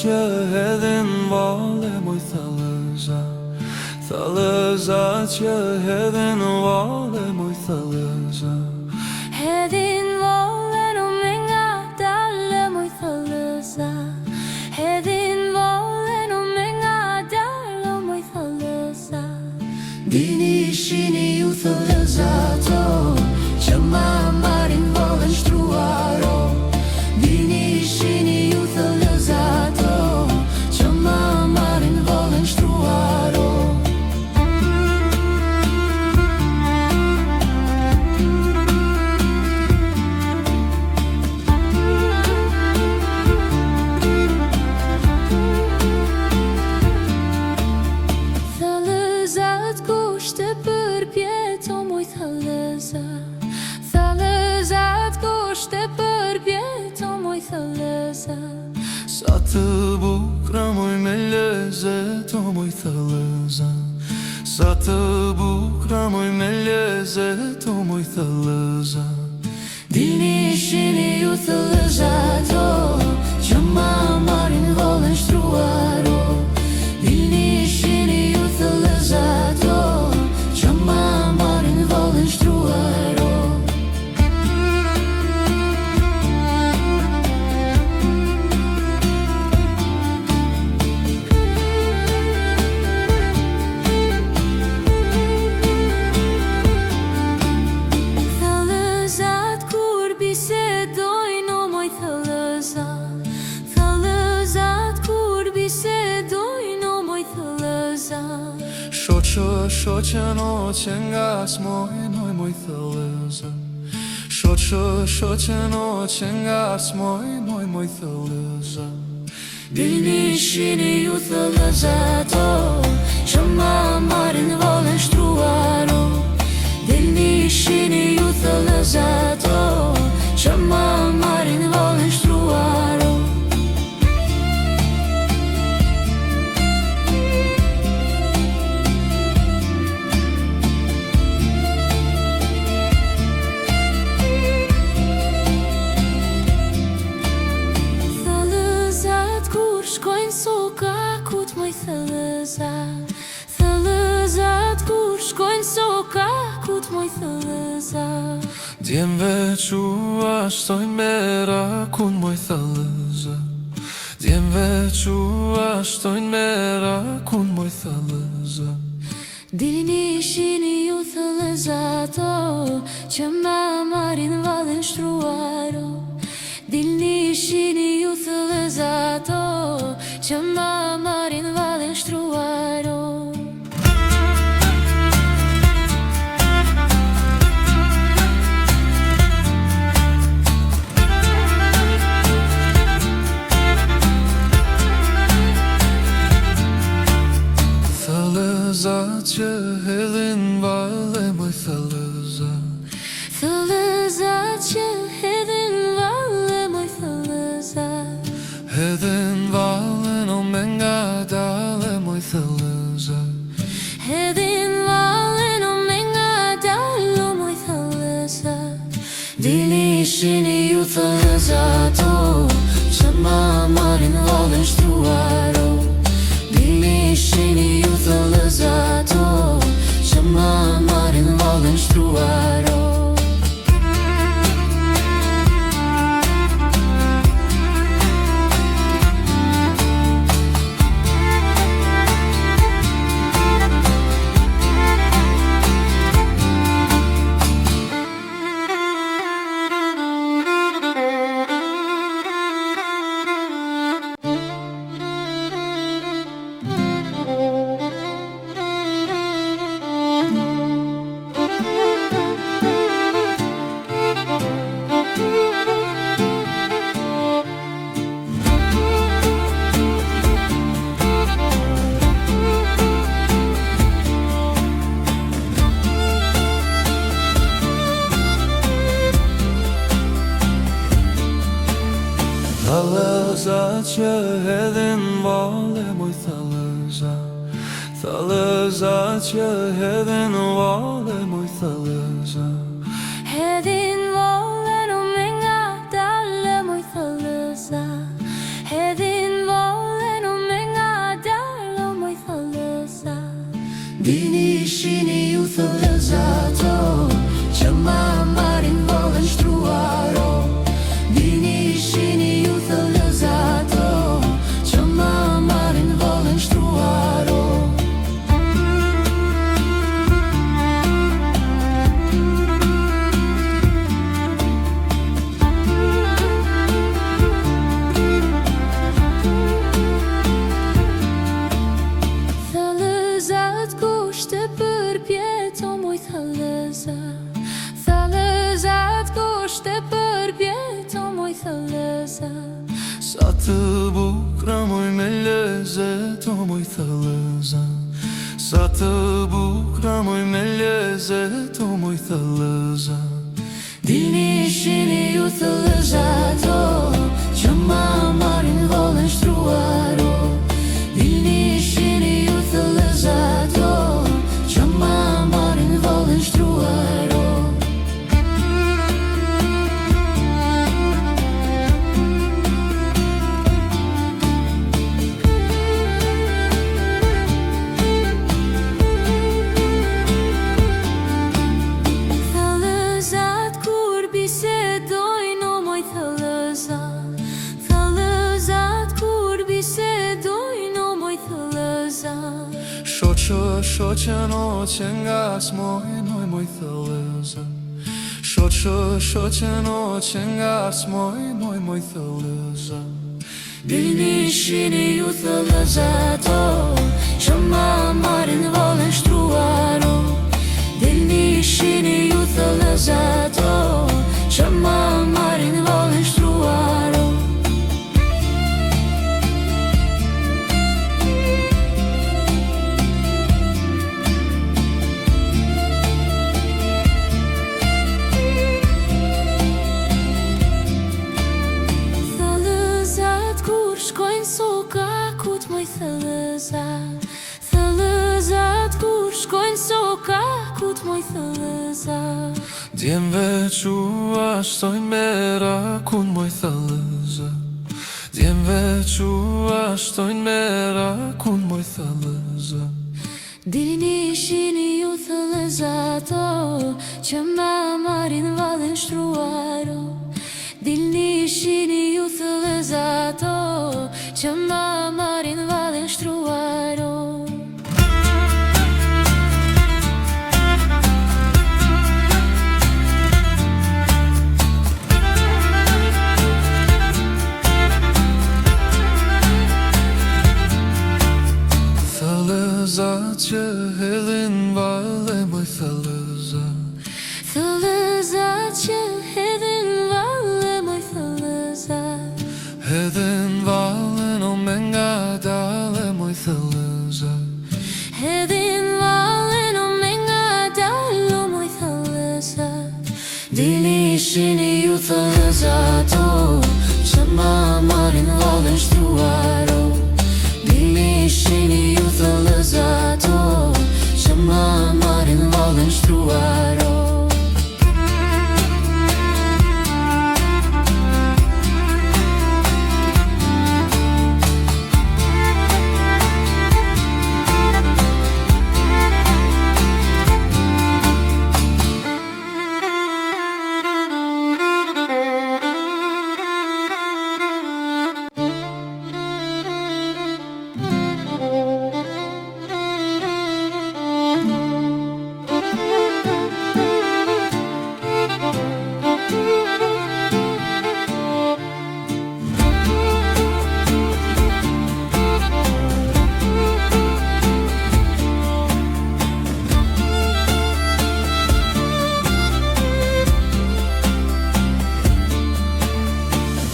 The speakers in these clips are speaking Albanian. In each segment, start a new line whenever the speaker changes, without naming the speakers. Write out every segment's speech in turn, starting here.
që hedhin vale moj thellëza, thellëza që hedhin vale moj thellëza.
Hedhin valen o me nga dalë moj thellëza, hedhin valen o me nga dalë moj thellëza.
Dini shini ju thellëzato që ma marin valen shtruaro. Dini shini ju thellëzato që ma marin valen shtruaro.
Thellëzat kushte për pjetë o moj thellëza, thellëzat kushte për pjetë o moj thellëza.
Sa të bukra moj me lezet o moj thellëza, sa të bukra moj me lezet o moj thellëza.
Dini shini ju thellëzato që ma marin valen shtruaro. Dini shini ju thellëzato që ma marin valen shtruaro.
Thellëzat kur bisedojnë o moj thellëza, thellëzat kur bisedojnë o moj thellëza.
Shoqë no që nga smojnë oj moj thellëza, shoqë no që nga smojnë oj moj thellëza.
Dini shini ju thellëzato që ma marin valen shtruaro. Dini shini ju thellëzato që ma marin valen shtruaro.
Thellëzat kur shkojnë sokakut moj thellëza, thellëzat kur shkojnë sokakut moj thellëza.
Djemve qua shtojnë me rakun moj thellëza, djemve qua shtojnë me rakun moj thellëza.
Dini shini ju thellëzato që ma marin valen shtruaro. Dini shini ju thellëzato që ma marin valen shtruaro.
Thellëzat që hedhin vale moj thellëza,
Thellëzat që hedhin vale moj thellëza,
hedhin valen o me nga dale moj thellëza.
hedhin valen o me nga dalë moj thellëza.
Dini shini ju thellëzato që ma marin valen shtruaro. Dini shini ju thellëzato që ma marin valen shtruaro.
Thellëzat që hedhin vale moj thellëza, thellëzat që hedhin vale moj thellëza.
Hedhin valen o me nga dalë moj thellëza, hedhin valen
Shoqë noqe nga smoj moj thëllëza Shoqë noqe nga smoj moj thëllëza
Dilni shini ju thëllëzato Që ma marin vallën shtruaro Dilni shini ju thëllëzato Që ma marin vallën shtruaro
Shkojnë soka kut moj thëllëza Thëllëzat kur shkojnë soka kut moj thëllëza
Djemve qua shtojnë mera kun moj thëllëza Djemve qua shtojnë mera kun moj thëllëza
Dilni shini ju thëllëzato Që ma marin vallën shtruaro Dilni shini ju thëllëzato Që ma marin vallën shtruaro
Thëllëzat që hedhin valle moj thëllëza
Thëllëzat që hedhin valle moj thëllëza
Hedhin vallen o me nga dale moj thëllëza
Hedhin vallen o me nga dale moj thëllëza
Dilni shini ju thëllëzato Që ma marin vallën shtruaro Dilni shini ju thëllëzato Që ma marin vallën shtruaro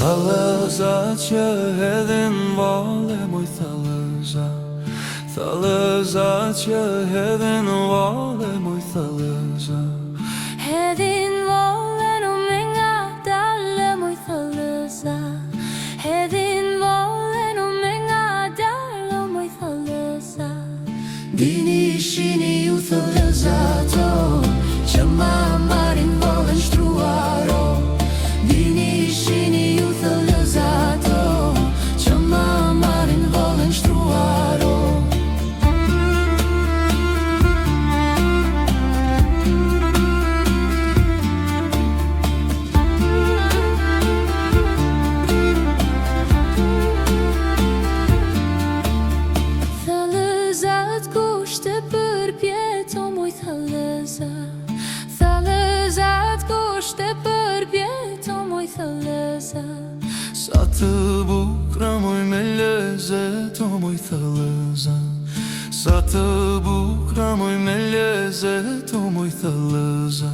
Thëllëzat që hedhin valle moj thëllëza Thëllëzat që hedhin valle moj thëllëza
Hedhin vallen o me nga dale moj thëllëza Hedhin vallen o me nga dale moj thëllëza
Dilni shini ju thëllëzato Që ma marin vallën shtruaro Dilni shini ju thëllëzato Që ma marin vallën shtruaro
Thëllëzat kushte për pjeto moj thëllëza Thëllëzat kushte për pjeto moj thëllëza
Sa të bukra moj me lezet o moj thëllëza Sa të bukra moj me lezet o moj thëllëza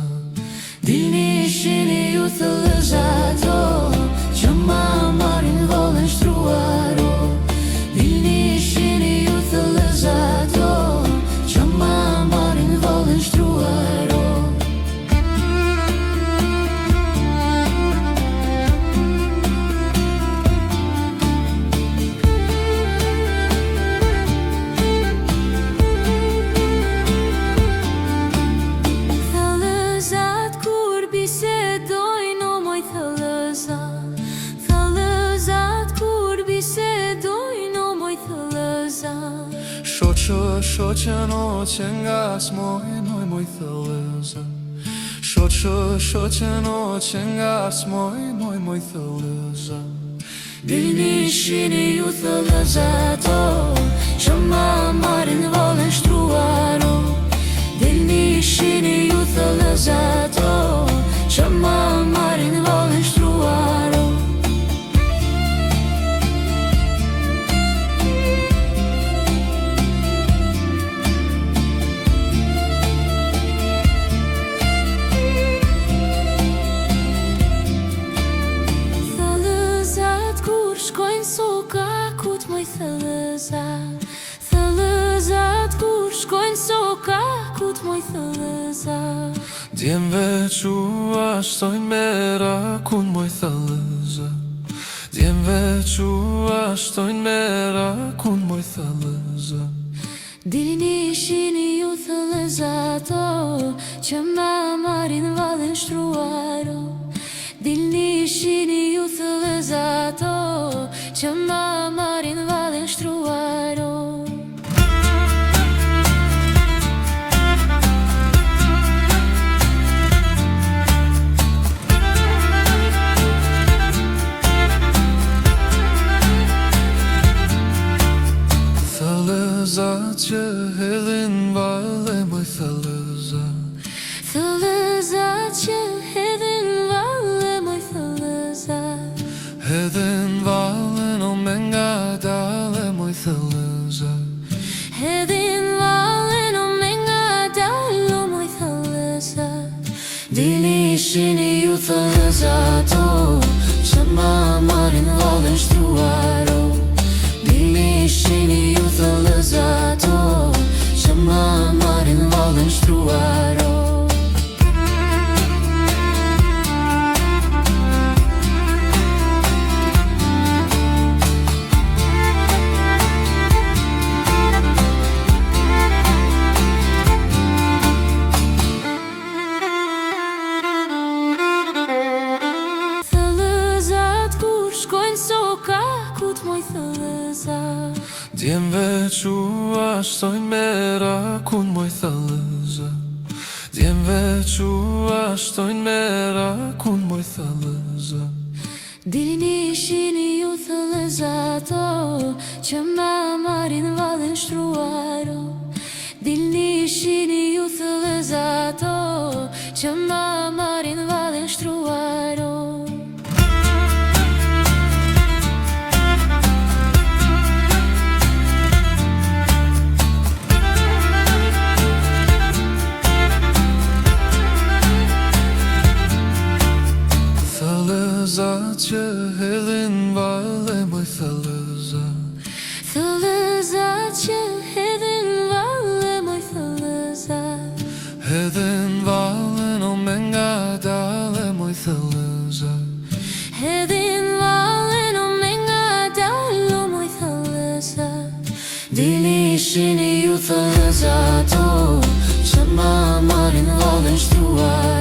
Dilni shini ju thëllëzato Që ma marin vallën shtruaro Dilni shini ju thëllëzato Që ma marin vallën shtruaro
Thëllëzat kur bisedojnë o moj thëllëza Thëllëzat kur bisedojnë o moj thëllëza
Shoqë noqe nga smoj moj thëllëza Shoqë noqe nga smoj moj thëllëza
Dilni shini ju thëllëzato Që ma marin vallën shtruaro
Thellëzat kur shkojnë sokakut moj thellëza.
Djemve qua shtojnë merakun moj thellëza. Djemve qua shtojnë merakun moj thellëza.
Dilini shini ju thellëzato, që ma marin vallën shtruaro. Dilini shini ju thellëzato, që ma marin vallën shtruaro.
Thellëzat që hedhin valle moj thellëza.
Thellëzat që hedhin valle moj thellëza.
Hedhin valle no me nga dale moj thellëza.
Hedhin valle no me nga dalo moj thellëza.
Dilni shini ju thellëzato, që ma marin vallën shtruaro. Dilni shini ju thellëzato, që ma marin vallën shtruaro.
Shkojnë sokakut moj thellëza.
Djemve qua shtojnë merakun moj thellëza. Djemve qua shtojnë merakun moj thellëza.
Dilini shini ju thellëzato, që ma marin vallën shtruaro. Dilini shini ju thellëzato, që ma marin vallën shtruaro.
Thellëzat që hedhin valle moj thellëza.
Thellëzat që hedhin valle moj thellëza.
Hedhin valle no me nga dale moj thellëza.
Hedhin valle no me nga dalo moj thellëza.
Dilni shini ju thellëzato, që ma marin vallën shtruaro.